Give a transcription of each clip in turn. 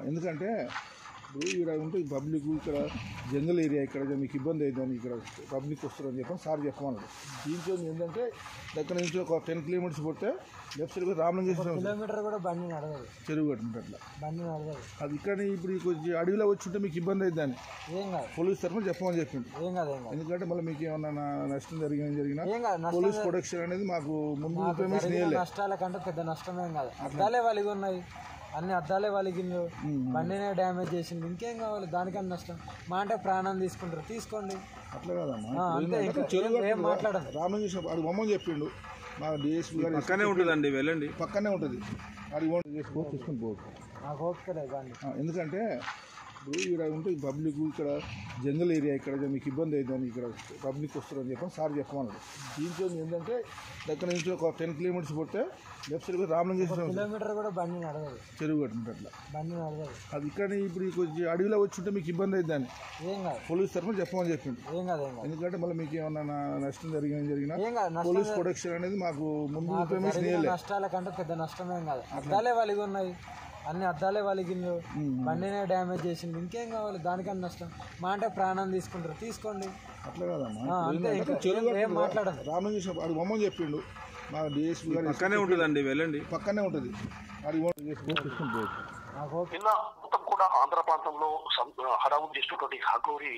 ఎందుకంటే ఇప్పుడు ఇక్కడ ఉంటే పబ్లిక్ ఇక్కడ జంగల్ ఏరియా ఇక్కడ మీకు ఇబ్బంది అవుతుంది ఇక్కడ పబ్లిక్ వస్తారని చెప్పని సార్ చెప్పమన్నాడు. దీంట్లో ఏంటంటే దగ్గర నుంచి ఒక 10 కిలోమీటర్స్ పోతే లెఫ్ట్ సైడ్ రామలింగేశ్వరం కిలోమీటర్ కూడా బండి నడవదు, చెరువు కట్టినట్టు అట్లా బండి నడవదు. అది ఇక్కడ ఇప్పుడు కొంచెం అడవిలో వచ్చి ఉంటే మీకు ఇబ్బంది అవుతుందని ఏం కాదు, పోలీస్ తరఫున చెప్పమని చెప్పిండు. ఏం కాదు, ఎందుకంటే మళ్ళీ మీకు ఏమన్నా నష్టం జరిగినా పోలీస్ ప్రొటెక్షన్ అనేది మాకు ముందు ఇన్ఫర్మేషన్ నష్టాల కంటే పెద్ద నష్టమేం కాదు. అద్దాలే వలిగి ఉన్నాయి, అన్ని అద్దాలే వలిగిండు, బండినే డ్యామేజ్ చేసిండు, ఇంకేం కావాలి దానికన్నా నష్టం. మా అంటే ప్రాణం తీసుకుంటారు, తీసుకోండి అట్లా కదమ్మా. ఏం మాట్లాడండి. రామలింగేశ్వరం అది బొమ్మని చెప్పిండు మా డిఎస్పీ గారు పక్కనే ఉంటుందండి, వెళ్ళండి పక్కనే ఉంటుంది అది తీసుకొని పోవచ్చు. నాకు ఓపిక లేదు బండి. ఎందుకంటే ఇప్పుడు ఇక్కడ ఉంటే పబ్లిక్ ఇక్కడ జంగల్ ఏరియా ఇక్కడ మీకు ఇబ్బంది అవుతుంది ఇక్కడ పబ్లిక్ వస్తారని చెప్పని సార్ చెప్పమన్నాడు. దీంట్లో ఏంటంటే దగ్గర నుంచి ఒక 10 కిలోమీటర్స్ పోతే లెఫ్ట్ సైడ్ రామలింగేశ్వరం కిలోమీటర్ కూడా బండి నడవదు, చెరువు కట్టినట్టు అట్లా బండి నడవదు. అది ఇక్కడ ఇప్పుడు కొంచెం అడవిలో వచ్చి ఉంటే మీకు ఇబ్బంది అవుతుందని ఏం కాదు, పోలీస్ తరఫున చెప్పమని చెప్పిండు. ఏం కాదు, ఎందుకంటే మళ్ళీ మీకు ఏమన్నా నష్టం జరిగినా పోలీస్ ప్రొటెక్షన్ అనేది మాకు ముందు ఇన్ఫర్మేషన్ నష్టాల కంటే పెద్ద నష్టమేం కాదు. అద్దాలే వలిగి ఉన్నాయి, అన్ని అద్దాలే వలిగిండు, బండినే డ్యామేజ్ చేసిండు, ఇంకేం కావాలి దానికన్నా నష్టం. మా అంటే ప్రాణం తీసుకుంటారు, తీసుకోండి అట్లా కదమ్మా. ఏం మాట్లాడండి. రామలింగేశ్వరం అది బొమ్మని చెప్పిండు మా డిఎస్పీ గారు పక్కనే ఉంటుందండి, వెళ్ళండి పక్కనే ఉంటుంది అది తీసుకొని పోవచ్చు. నిన్న మొత్తం కూడా ఆంధ్ర ప్రాంతంలో హడావుడి చేసినటువంటి అఘోరి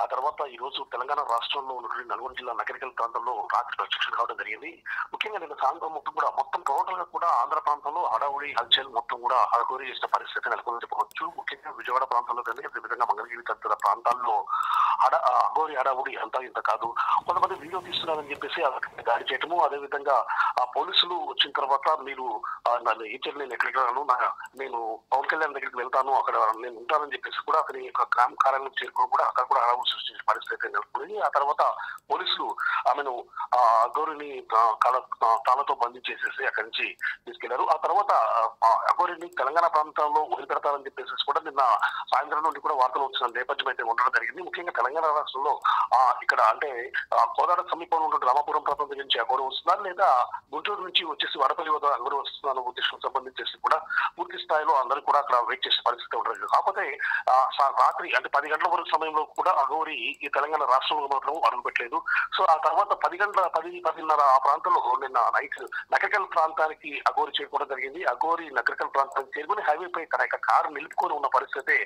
ఆ తర్వాత ఈ రోజు తెలంగాణ రాష్ట్రంలో ఉన్నటువంటి నల్గొండ జిల్లా నకరికల్ ప్రాంతంలో రాత్రి ప్రత్యక్షం కావడం జరిగింది. ముఖ్యంగా నిన్న సాయంత్రం మొత్తం టోటల్ గా కూడా ఆంధ్ర ప్రాంతంలో హడావుడి హల్చల్ మొత్తం కూడా అఘోరి చేసిన పరిస్థితి నెలకొని చెప్పవచ్చు. ముఖ్యంగా విజయవాడ ప్రాంతంలో కానీ అదేవిధంగా మంగళగిరి తదితర ప్రాంతాల్లో అఘోరి హడావుడి అంతా ఇంత కాదు. కొంతమంది వీడియో తీస్తున్నారని చెప్పేసి దాడి చేయటము, అదేవిధంగా ఆ పోలీసులు వచ్చిన తర్వాత మీరు నన్ను నేను ఎక్కడికి రాను, నేను పవన్ కళ్యాణ్ దగ్గరికి వెళ్తాను, అక్కడ నేను ఉంటానని చెప్పేసి కూడా అతని యొక్క గ్రామ కార్యాలయం చేరుకొని కూడా అక్కడ కూడా హడావుడి సృష్టించే పరిస్థితి నెలకొంది. ఆ తర్వాత పోలీసులు ఆమెను అఘోరిని తాళతో బంధించేసేసి అక్కడి నుంచి తీసుకెళ్లారు. ఆ తర్వాత అఘోరిని తెలంగాణ ప్రాంతంలో వదిలిపెడతారని చెప్పేసి కూడా నిన్న సాయంత్రం నుండి కూడా వార్తలు వచ్చిన నేపథ్యం అయితే ఉండడం జరిగింది. ముఖ్యంగా తెలంగాణ రాష్ట్రంలో ఇక్కడ అంటే కోదాడ సమీపంలో ఉన్న రామాపురం ప్రాంతం దగ్గర నుంచి అఘోరి వస్తున్నారు, లేదా గుంటూరు నుంచి వచ్చేసి వడపల్లి వద్ద అఘోరి వస్తున్నారు ఉద్దేశం సంబంధించేసి కూడా పూర్తి స్థాయిలో అందరూ కూడా అక్కడ వెయిట్ చేసే పరిస్థితి ఉండదు. కాకపోతే రాత్రి అంటే 10 గంటల వరకు సమయంలో కూడా అఘోరి ఈ తెలంగాణ రాష్ట్రంలో మాత్రం అడుగు పెట్టలేదు. సో ఆ తర్వాత 10:30 ఆ ప్రాంతంలో నిన్న నైట్ నకరికల్ ప్రాంతానికి అఘోరి చేరుకోవడం జరిగింది. అఘోరి నకరికల్ ప్రాంతానికి చేరుకుని హైవే పై తన యొక్క కారు నిలుపుకొని ఉన్న పరిస్థితి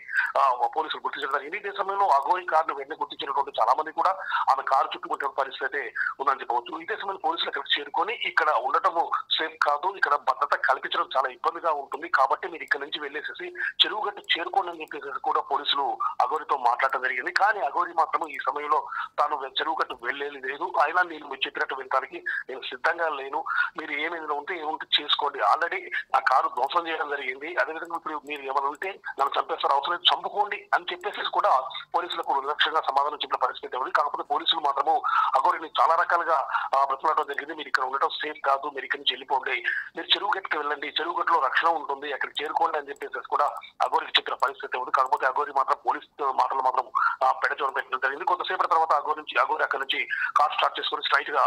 పోలీసులు గుర్తించడం జరిగింది. ఇదే సమయంలో అఘోరి కారును వెంటనే గుర్తించినటువంటి చాలా మంది కూడా ఆమె కారు చుట్టుముట్టిన పరిస్థితి ఉందని చెప్పవచ్చు. ఇదే సమయంలో పోలీసులు అక్కడికి చేరుకొని ఇక్కడ ఉండటము సేఫ్ కాదు, ఇక్కడ భద్రత కల్పించడం చాలా ఇబ్బందిగా ఉంటుంది, కాబట్టి మీరు ఇక్కడ నుంచి వెళ్ళేసేసి చెరువు గట్టు చేరుకోండి అని చెప్పేసి కూడా పోలీసులు అఘోరితో మాట్లాడటం జరిగింది. కానీ అఘోరి మాత్రం ఈ సమయంలో తాను చెరువు గట్టు వెళ్ళేది లేదు, అయినా నేను మీరు చెప్పినట్టు వెళ్ళడానికి నేను సిద్ధంగా లేను, మీరు ఏమైనా ఉంటే ఏముంటే చేసుకోండి, ఆల్రెడీ నా కారు ధ్వంసం చేయడం జరిగింది, అదేవిధంగా ఇప్పుడు మీరు ఏమైనా ఉంటే నన్ను చంపేస్తారు, అవసరం చంపుకోండి అని చెప్పేసి కూడా పోలీసులకు నిర్లక్ష్యంగా సమాధానం చెప్పిన పరిస్థితి ఉంది. కాకపోతే పోలీసులు మాత్రము అఘోరిని చాలా రకాలుగా బ్రతిమలాడడం జరిగింది. మీరు ఇక్కడ ఉండటం సేఫ్ కాదు, మీరు ఇక్కడ నుంచి వెళ్ళిపోండి, మీరు చెరువు గట్టుకు వెళ్ళండి, చెరువు గట్టులో రక్షణ ఉంటుంది, అక్కడికి చేరుకోండి అని చెప్పేసి కూడా అఘోరికి చెప్పిన పరిస్థితి ఉంది. కాకపోతే అఘోరి మాత్రం పోలీస్ మాటలు మాత్రం పెడచోడం పెట్టడం జరిగింది. కొంతసేపటి తర్వాత అఘోరి అక్కడి నుంచి కార్ స్టార్ట్ చేసుకుని స్ట్రైట్ గా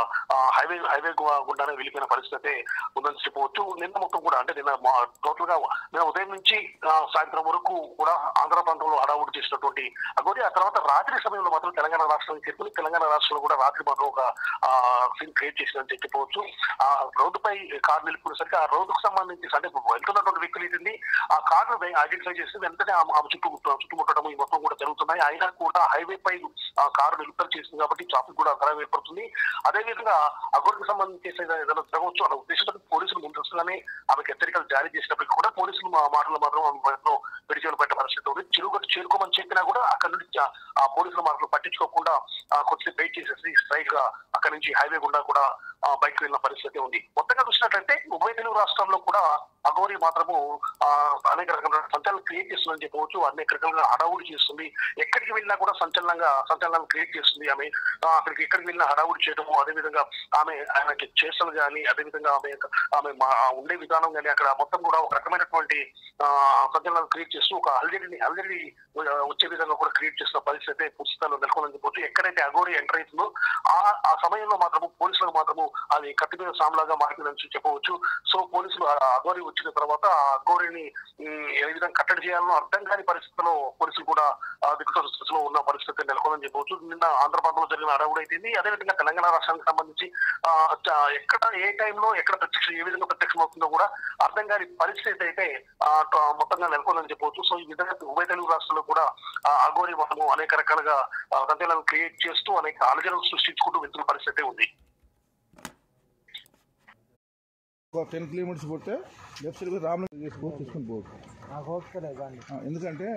హైవే గుండానే వెళ్ళిపోయిన పరిస్థితి ఉందని చెప్పవచ్చు. నిన్న మొత్తం కూడా అంటే నిన్న టోటల్ గా నిన్న ఉదయం నుంచి సాయంత్రం వరకు కూడా ఆంధ్ర ప్రాంతంలో హడావుడి చేసినటువంటి అఘోరి ఆ తర్వాత రాత్రి సమయంలో మాత్రం తెలంగాణ రాష్ట్రానికి చేరుకుని తెలంగాణ రాష్ట్రంలో కూడా రాత్రి మాత్రం ఒక సీన్ క్రియేట్ చేసిందని చెప్పవచ్చు. ఆ రోడ్డుపై కారు నిలుపుకునేసరికి ఆ రోడ్డుకు సంబంధించి అంటే వెళ్తున్నటువంటి వ్యక్తులు ఏంటండి ఆ కారును ఐడెంటిఫై చేసి వెంటనే ఆమె చుట్టుముట్టడం ఈ మొత్తం కూడా జరుగుతున్నాయి. అయినా కూడా హైవే పై కారు నిలుపుదల చేసింది కాబట్టి ట్రాఫిక్ కూడా అంతరాయం ఏర్పడుతుంది. అదేవిధంగా అఘోరికి సంబంధించి ఏదైనా జరగవచ్చు అన్న ఉద్దేశంతో పోలీసులు ముందస్తుగానే ఆమెకు హెచ్చరికలు జారీ చేసినప్పటికీ కూడా పోలీసులు మాటలు మాత్రం విడిచేలు పెట్టే పరిస్థితి ఉంది. చెరువుగట్టు చేరుకోమని చెప్పినా కూడా అక్కడ నుంచి ఆ పోలీసుల మాటలు పట్టించుకోకుండా కొద్దిసేపు వెయిట్ చేసేసి స్ట్రైట్ గా అక్కడి నుంచి హైవే గుండా కూడా బయటకు వెళ్ళిన పరిస్థితి ఉంది. మొత్తంగా చూసినట్లయితే ఉభయ తెలుగు రాష్ట్రాల్లో కూడా అఘోరి మాత్రము అనేక రకాల సంచలనం క్రియేట్ చేస్తుందని చెప్పవచ్చు. అనేక రకాలుగా హడావుడి చేస్తుంది, ఎక్కడికి వెళ్ళినా కూడా సంచలనం క్రియేట్ చేస్తుంది. ఆమె అక్కడికి ఎక్కడికి వెళ్ళినా హడావుడి చేయడము, అదేవిధంగా ఆమెకి చేష్టలు కానీ అదేవిధంగా ఆమె ఉండే విధానం కానీ అక్కడ మొత్తం కూడా ఒక రకమైనటువంటి సంచలనం క్రియేట్ చేస్తూ ఒక అల్జడి వచ్చే విధంగా కూడా క్రియేట్ చేస్తున్న పరిస్థితి పుస్తకాలు నెలకొందని చెప్పవచ్చు. ఎక్కడైతే అఘోరి ఎంటర్ అవుతుందో ఆ సమయంలో మాత్రము పోలీసులకు మాత్రము అది కత్తి మీద సాంలాగా మారిందని చెప్పవచ్చు. సో పోలీసులు అఘోరి వచ్చిన తర్వాత ఆ అఘోరిని ఏ విధంగా కట్టడి చేయాలనో అర్థం కాని పరిస్థితిలో పోలీసులు కూడా దిక్కుతో స్థితిలో ఉన్న పరిస్థితి నెలకొందని చెప్పవచ్చు. నిన్న ఆంధ్రప్రదేశ్లో జరిగిన అడవుడు అయితేంది, అదేవిధంగా తెలంగాణ రాష్ట్రానికి సంబంధించి ఎక్కడ ఏ టైంలో ఎక్కడ ఏ విధంగా ప్రత్యక్షం అవుతుందో కూడా అర్థం కాని పరిస్థితి అయితే మొత్తంగా నెలకొందని చెప్పవచ్చు. సో ఈ విధంగా ఉభయ తెలుగు రాష్ట్రాల్లో కూడా అఘోరి వాహనం అనేక రకాలుగా దంతెలను క్రియేట్ చేస్తూ అనేక ఆలోచనలు సృష్టించుకుంటూ వెళ్తున్న పరిస్థితి ఉంది. ఒక 10 కిలోమీటర్స్ పోతే లెఫ్ట్ సైడ్ రామలింగ తీసుకొని పోవచ్చు. ఎందుకంటే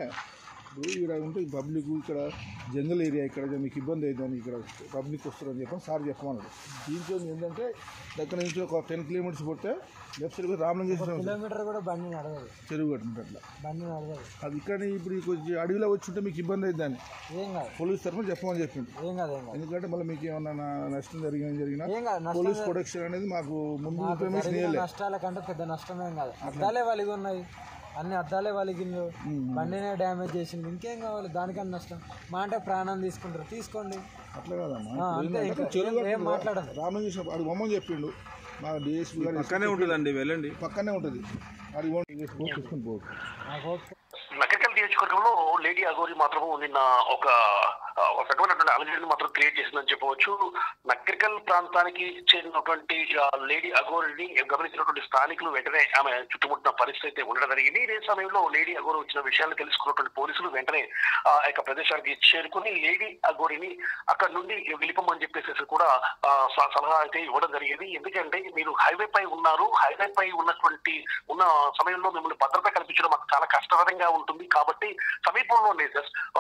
ఇప్పుడు ఇక్కడ ఉంటే పబ్లిక్ ఇక్కడ జంగల్ ఏరియా ఇక్కడ మీకు ఇబ్బంది అవుతుందని ఇక్కడ పబ్లిక్ వస్తారని చెప్పని సార్ చెప్పమన్నాడు. దీంట్లో ఏంటంటే దగ్గర నుంచి ఒక 10 కిలోమీటర్స్ పోతే లెఫ్ట్ సైడ్ రామలింగ కిలోమీటర్ కూడా బండి నడవదు, చెరువు కట్టినట్టు అట్లా బండి నడవదు. అది ఇక్కడ ఇప్పుడు కొంచెం అడవిలో వచ్చి ఉంటే మీకు ఇబ్బంది అవుతుందని పోలీస్ తరఫున చెప్పమని చెప్పిండు. ఎందుకంటే మళ్ళీ మీకు ఏమన్నా నష్టం జరిగినా పోలీస్ ప్రొటెక్షన్ అనేది మాకు ముందు ఇన్ఫర్మేషన్ ఇవ్వలేదు. నష్టాల కంటే పెద్ద నష్టమేం కాదు, అద్దాలే వలిగి ఉన్నాయి, అన్ని అద్దాలే వలిగిండు, బండినే డ్యామేజ్ చేసిండు, ఇంకేం కావాలి దానికన్నా నష్టం. మా అంటే ప్రాణం తీసుకుంటారు, తీసుకోండి. అట్లా కాదమ్మా, చెరువు మాట్లాడండి. రామలింగేశ్వర అది బొమ్మని చెప్పిండు. మా డిఎస్పీ గారు పక్కనే ఉంటుందండి, వెళ్ళండి, పక్కనే ఉంటుంది. అది తీసుకొని పోవచ్చు. నకరికల్ నియోజకవర్గంలో లేడీ అఘోరి మాత్రము నిన్న ఒక రకమైనటువంటి అలజడిని మాత్రం క్రియేట్ చేసిందని చెప్పవచ్చు. నకరికల్ ప్రాంతానికి చెందినటువంటి లేడీ అఘోరిని గమనించినటువంటి స్థానికులు వెంటనే ఆమె చుట్టుముట్టిన పరిస్థితి ఉండడం జరిగింది. ఇదే సమయంలో లేడీ అఘోరి వచ్చిన విషయాన్ని తెలుసుకున్నటువంటి పోలీసులు వెంటనే ఆ యొక్క ప్రదేశానికి చేరుకుని లేడీ అఘోరిని అక్కడ నుండి వెళ్ళిపోమని చెప్పేసి కూడా సలహా అయితే ఇవ్వడం జరిగింది. ఎందుకంటే మీరు హైవే పై ఉన్నారు, హైవే పై ఉన్న సమయంలో మిమ్మల్ని భద్రత కల్పించడం మాకు చాలా కష్టతరంగా ఉంటుంది. కాబట్టి సమీపంలోనే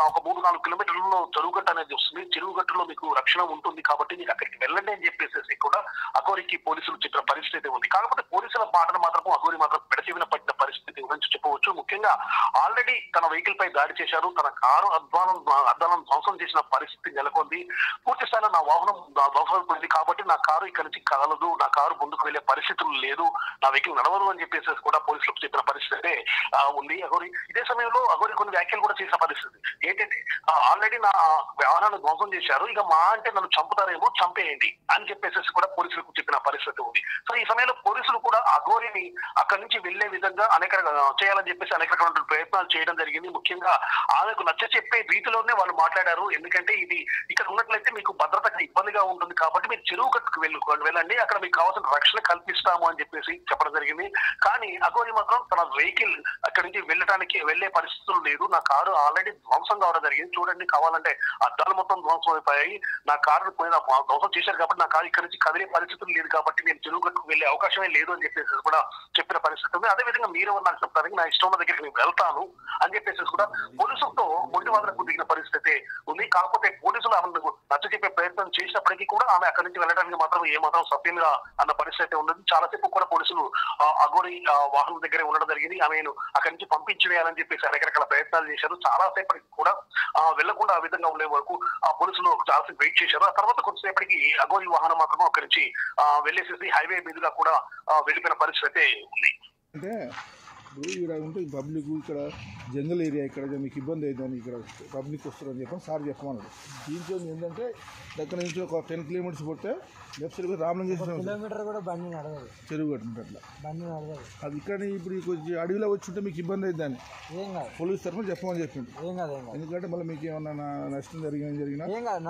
ఒక 3-4 కిలోమీటర్లలో చెరువుగట్ట అనేది వస్తుంది, చెరువుగట్టులో మీకు రక్షణ ఉంటుంది, కాబట్టి మీకు అక్కడికి వెళ్ళండి అని చెప్పేసి కూడా అఘోరికి పోలీసులు చెప్పిన పరిస్థితి ఉంది. కాకపోతే పోలీసుల మాటను మాత్రం అఘోరి మాత్రం పెడచెవిన పడిన పరిస్థితి గురించి చెప్పవచ్చు. ముఖ్యంగా ఆల్రెడీ తన వెహికల్ పై దాడి చేశారు, తన కారు అద్దాలను ధ్వంసం చేసిన పరిస్థితి నెలకొంది. పూర్తి స్థాయిలో నా వాహనం ధ్వంసమైపోయింది, కాబట్టి నా కారు ఇక్కడి నుంచి కదలదు, నా కారు ముందుకు వెళ్లే పరిస్థితులు లేదు, నా వెహికల్ నడవదు అని చెప్పేసి కూడా పోలీసులకు చెప్పిన పరిస్థితి ఉంది అఘోరి. ఇదే సమయంలో అఘోరి కొన్ని వ్యాఖ్యలు కూడా చేసిన పరిస్థితి ఏంటంటే, ఆల్రెడీ నా వాహనాన్ని ధ్వంసం చేశారు, ఇక మా అంటే నన్ను చంపుతారేమో, చంపేయండి అని చెప్పేసి కూడా పోలీసులకు చెప్పిన పరిస్థితి ఉంది. సో ఈ సమయంలో పోలీసులు కూడా అఘోరిని అక్కడి నుంచి వెళ్లే విధంగా అనేక చేయాలని చెప్పేసి అనేక రకమైన ప్రయత్నాలు చేయడం జరిగింది. ముఖ్యంగా ఆమెకు నచ్చ చెప్పే రీతిలోనే వాళ్ళు మాట్లాడారు. ఎందుకంటే ఇది ఇక్కడ ఉన్నట్లయితే మీకు భద్రతకు ఇబ్బందిగా ఉంటుంది, కాబట్టి మీరు చెరువు కట్టుకు వెళ్ళండి, అక్కడ మీకు కావాల్సిన రక్షణ కల్పిస్తాము అని చెప్పేసి చెప్పడం జరిగింది. కానీ అఘోరి మాత్రం తన వెహికల్ అక్కడి నుంచి వెళ్లే పరిస్థితులు లేదు, నా కారు ఆల్రెడీ ధ్వంసం కావడం జరిగింది, చూడండి కావాలంటే అద్దాలు మొత్తం ధ్వంసం అయిపోయాయి, నా కారు ధ్వంసం చేశారు కాబట్టి నా కారు ఇక్కడి నుంచి కదిలే పరిస్థితులు లేదు, కాబట్టి నేను చెరువు కట్టుకు వెళ్లే అవకాశమే లేదు అని చెప్పేసి కూడా చెప్పిన పరిస్థితి ఉంది. అదేవిధంగా మీరు నాకు చెప్తారు, నా ఇష్టం దగ్గరికి నేను వెళ్తాను అని చెప్పేసి కూడా పోలీసులతో మొండి వాదనకు దిగిన పరిస్థితి ఉంది. కాకపోతే పోలీసులు ఆమెను నచ్చ చెప్పే ప్రయత్నం చేసినప్పటికీ కూడా ఆమె అక్కడి నుంచి వెళ్ళడానికి మాత్రం ఏమాత్రం సత్యంగా అన్న పరిస్థితి ఉండదు. చాలాసేపు కూడా పోలీసులు అఘోరి వాహనం దగ్గరే ఉండడం జరిగింది. ఆమెను అక్కడి నుంచి పంపించి వేయాలని చెప్పేసి అనేక రకాల ప్రయత్నాలు చేశారు. చాలాసేపటికి కూడా వెళ్లకుండా ఆ విధంగా ఉండే వరకు ఆ పోలీసులు చాలాసేపు వెయిట్ చేశారు. ఆ తర్వాత కొంతసేపటికి అఘోరి వాహనం మాత్రం అక్కడి నుంచి వెళ్లేసేసి హైవే మీదుగా కూడా వెళ్ళిపోయిన పరిస్థితి ఉంది. అంటే ఇప్పుడు ఇక్కడ ఉంటే పబ్లిక్ ఇక్కడ జంగల్ ఏరియా ఇక్కడ మీకు ఇబ్బంది అవుతుందని ఇక్కడ పబ్లిక్ వస్తారని చెప్పని సార్ చెప్పమన్నాడు. దీంట్లో ఏంటంటే దగ్గర నుంచి ఒక 10 కిలోమీటర్స్ పోతే లెఫ్ట్ సైడ్ రామలింగ కిలోమీటర్ కూడా బండి నడవదు, చెరువు కట్టినట్టు అట్లా బండి నడవదు. అది ఇక్కడ ఇప్పుడు కొంచెం అడవిలో వచ్చి ఉంటే మీకు ఇబ్బంది అవుతుందని పోలీస్ తరఫున చెప్పమని చెప్పిండు. ఎందుకంటే మళ్ళీ మీకు ఏమన్నా నష్టం జరిగినా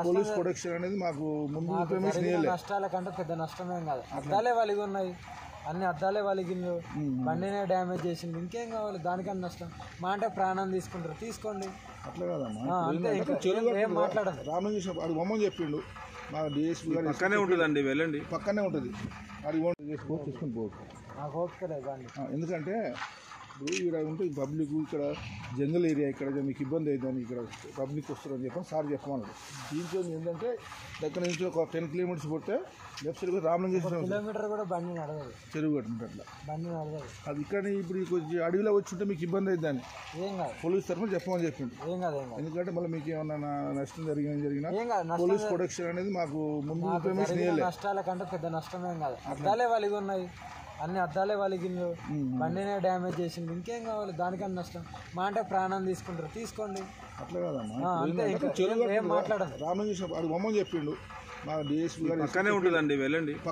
పోలీస్ ప్రొటెక్షన్ అనేది మాకు ముందు ఇన్ఫర్మేషన్ ఇవ్వలేదు. నష్టాల కంటే పెద్ద నష్టమేం కాదు, అద్దాలే వలిగి ఉన్నాయి, అన్ని అద్దాలే వలిగిండు, బండినే డ్యామేజ్ చేసిండు, ఇంకేం కావాలి దానికన్నా నష్టం. మా అంటే ప్రాణం తీసుకుంటారు, తీసుకోండి. అట్లా కాదమ్మా, చెరువు మాట్లాడండి. రామలింగేశ్వర అది బొమ్మని చెప్పిండు. మా డిఎస్పీ గారు పక్కనే ఉంటుందండి, వెళ్ళండి, పక్కనే ఉంటుంది. అది తీసుకొని పోవచ్చు. ఎందుకంటే ఇప్పుడు ఇక్కడ ఉంటే పబ్లిక్ ఇక్కడ జంగల్ ఏరియా ఇక్కడ మీకు ఇబ్బంది అవుతుందని ఇక్కడ పబ్లిక్ వస్తారని చెప్పని సార్ చెప్పమన్నాడు. దీంట్లో ఏంటంటే దగ్గర నుంచి ఒక 10 కిలోమీటర్స్ పోతే లెఫ్ట్ సైడ్ రామలింగేశ్వర కిలోమీటర్ కూడా బండి నడవదు, చెరువు కట్టినట్టు అట్లా బండి నడవదు. అది ఇక్కడ ఇప్పుడు కొంచెం అడవిలో వచ్చి ఉంటే మీకు ఇబ్బంది అవుతుందని పోలీస్ తరఫున చెప్పమని చెప్పిండు. ఎందుకంటే మళ్ళీ మీకు ఏమన్నా నష్టం జరిగినా పోలీస్ ప్రొటెక్షన్ అనేది మాకు ముందు ఇన్ఫర్మేషన్ ఇవ్వలేదు. నష్టాల కంటే పెద్ద నష్టమేం కాదు, అద్దాలే వలిగి ఉన్నాయి, అన్ని అద్దాలే వలిగిండు, బండినే డ్యామేజ్ చేసిండు, ఇంకేం కావాలి దానికన్నా నష్టం. మా అంటే ప్రాణం తీసుకుంటారు, తీసుకోండి. అట్లా కాదమ్మా, చెరువు మాట్లాడండి. రామలింగేశ్వర అది బొమ్మని చెప్పిండు. మా డిఎస్పీ గారు పక్కనే ఉంటుందండి, వెళ్ళండి.